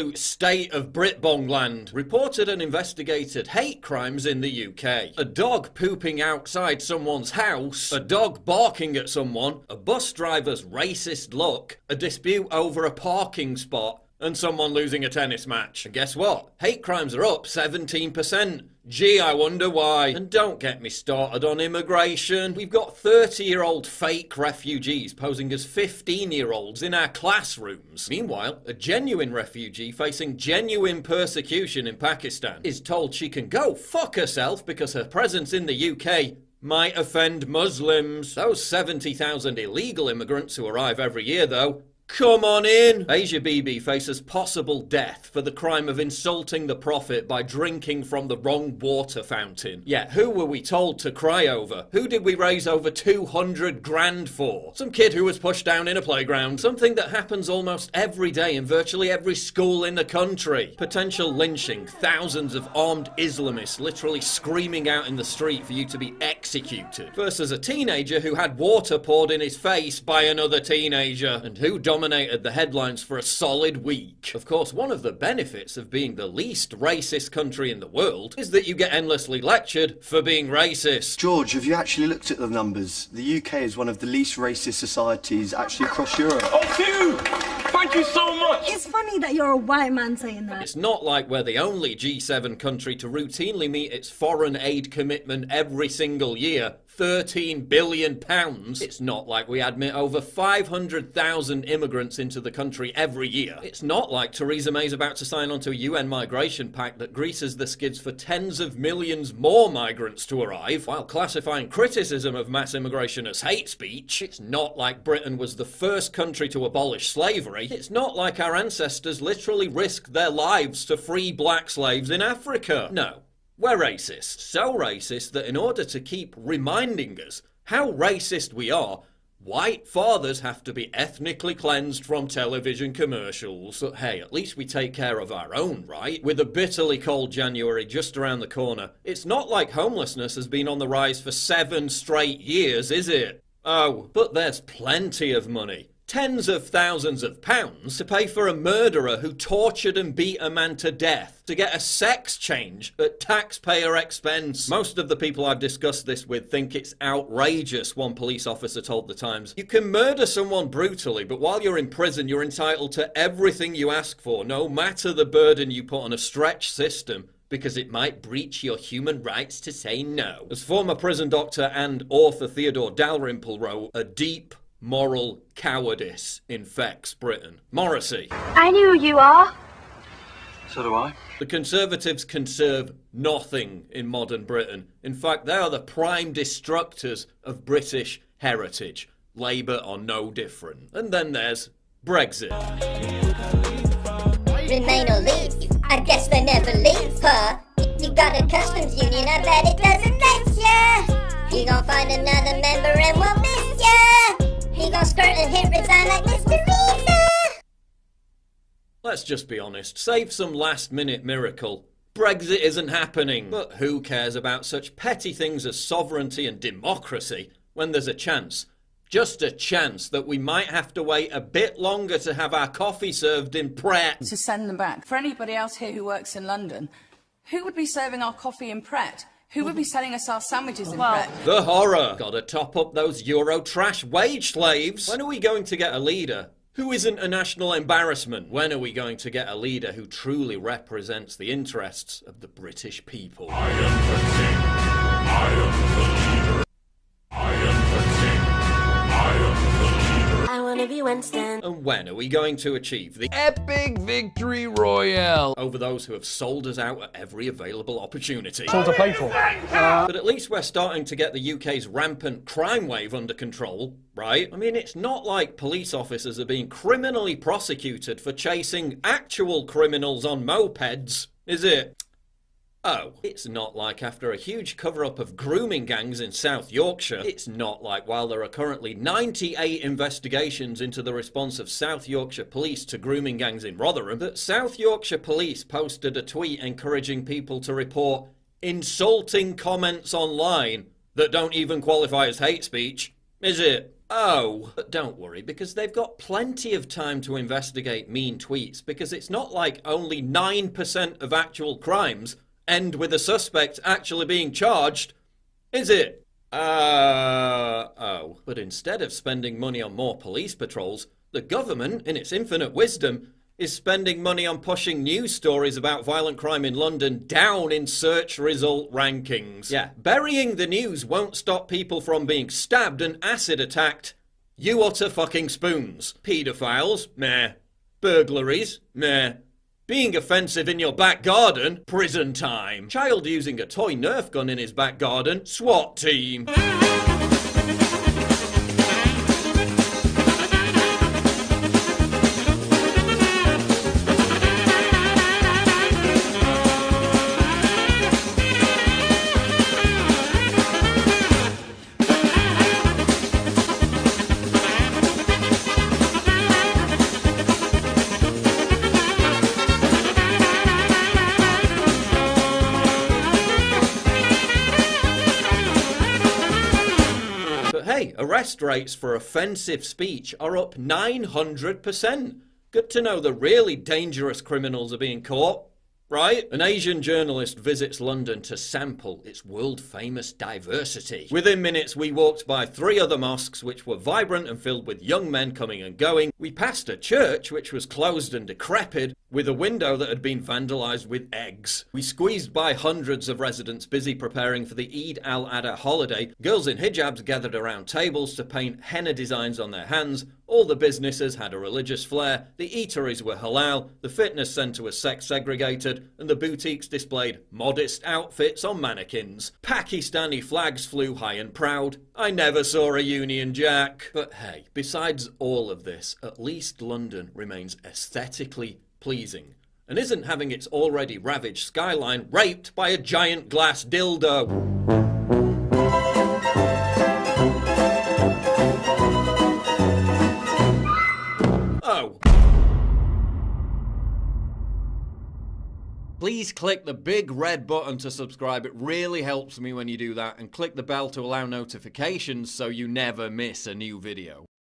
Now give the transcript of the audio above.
absolute state of Britbongland, reported and investigated hate crimes in the UK. A dog pooping outside someone's house, a dog barking at someone, a bus driver's racist look, a dispute over a parking spot, and someone losing a tennis match. And guess what? Hate crimes are up 17%. Gee, I wonder why. And don't get me started on immigration. We've got 30-year-old fake refugees posing as 15-year-olds in our classrooms. Meanwhile, a genuine refugee facing genuine persecution in Pakistan is told she can go fuck herself because her presence in the UK might offend Muslims. Those 70,000 illegal immigrants who arrive every year, though, come on in! Asia Bibi faces possible death for the crime of insulting the Prophet by drinking from the wrong water fountain. Yet who were we told to cry over? Who did we raise over 200 grand for? Some kid who was pushed down in a playground. Something that happens almost every day in virtually every school in the country. Potential lynching, thousands of armed Islamists literally screaming out in the street for you to be executed. Versus a teenager who had water poured in his face by another teenager. And who dominated the headlines for a solid week. Of course, one of the benefits of being the least racist country in the world is that you get endlessly lectured for being racist. George, have you actually looked at the numbers? The UK is one of the least racist societies actually across Europe. Oh, Hugh! Thank you so much! It's funny that you're a white man saying that. It's not like we're the only G7 country to routinely meet its foreign aid commitment every single year. £13 billion. It's not like we admit over 500,000 immigrants into the country every year. It's not like Theresa May's about to sign onto a UN migration pact that greases the skids for tens of millions more migrants to arrive, while classifying criticism of mass immigration as hate speech. It's not like Britain was the first country to abolish slavery. It's not like our ancestors literally risked their lives to free black slaves in Africa. No. We're racist. So racist that in order to keep reminding us how racist we are, white fathers have to be ethnically cleansed from television commercials. But hey, at least we take care of our own, right? With a bitterly cold January just around the corner, it's not like homelessness has been on the rise for 7 straight years, is it? Oh, but there's plenty of money. Tens of thousands of pounds to pay for a murderer who tortured and beat a man to death to get a sex change at taxpayer expense. Most of the people I've discussed this with think it's outrageous, one police officer told The Times. You can murder someone brutally, but while you're in prison, you're entitled to everything you ask for, no matter the burden you put on a stretched system, because it might breach your human rights to say no. As former prison doctor and author Theodore Dalrymple wrote, a deep moral cowardice infects Britain. Morrissey. I knew who you are. So do I. The Conservatives conserve nothing in modern Britain. In fact, they are the prime destructors of British heritage. Labour are no different. And then there's Brexit. Remain or leave, I guess they never leave, huh? You got a customs union, I bet it doesn't let ya. You gon' find another member and we'll miss ya. He gon' skirt and hit resign like Mr. Reza. Let's just be honest, save some last-minute miracle. Brexit isn't happening. But who cares about such petty things as sovereignty and democracy when there's a chance, just a chance, that we might have to wait a bit longer to have our coffee served in Pret? To send them back. For anybody else here who works in London, who would be serving our coffee in Pret? Who would be selling us our sandwiches in Pret? The horror! Gotta top up those Euro trash wage slaves! When are we going to get a leader who isn't a national embarrassment? When are we going to get a leader who truly represents the interests of the British people? I am the king. I am the leader. I am the king. I am the leader. I wanna be Winston. And when are we going to achieve the epic victory royale over those who have sold us out at every available opportunity? It's all to play for. But at least we're starting to get the UK's rampant crime wave under control, right? I mean, it's not like police officers are being criminally prosecuted for chasing actual criminals on mopeds, is it? Oh, it's not like after a huge cover-up of grooming gangs in South Yorkshire, it's not like while there are currently 98 investigations into the response of South Yorkshire police to grooming gangs in Rotherham, that South Yorkshire police posted a tweet encouraging people to report insulting comments online that don't even qualify as hate speech, is it? Oh, but don't worry, because they've got plenty of time to investigate mean tweets, because it's not like only 9% of actual crimes end with a suspect actually being charged, is it? Oh. But instead of spending money on more police patrols, the government, in its infinite wisdom, is spending money on pushing news stories about violent crime in London down in search result rankings. Yeah, burying the news won't stop people from being stabbed and acid attacked. You utter fucking spoons. Paedophiles? Meh. Burglaries? Meh. Being offensive in your back garden? Prison time. Child using a toy Nerf gun in his back garden? SWAT team. Hey, arrest rates for offensive speech are up 900%. Good to know the really dangerous criminals are being caught, right? An Asian journalist visits London to sample its world-famous diversity. Within minutes, we walked by 3 other mosques which were vibrant and filled with young men coming and going. We passed a church which was closed and decrepit, with a window that had been vandalised with eggs. We squeezed by hundreds of residents busy preparing for the Eid al-Adha holiday. Girls in hijabs gathered around tables to paint henna designs on their hands. All the businesses had a religious flair. The eateries were halal. The fitness centre was sex segregated. And the boutiques displayed modest outfits on mannequins. Pakistani flags flew high and proud. I never saw a Union Jack. But hey, besides all of this, at least London remains aesthetically pleasing, and isn't having its already ravaged skyline raped by a giant glass dildo. Oh. Please click the big red button to subscribe. It really helps me when you do that, and click the bell to allow notifications so you never miss a new video.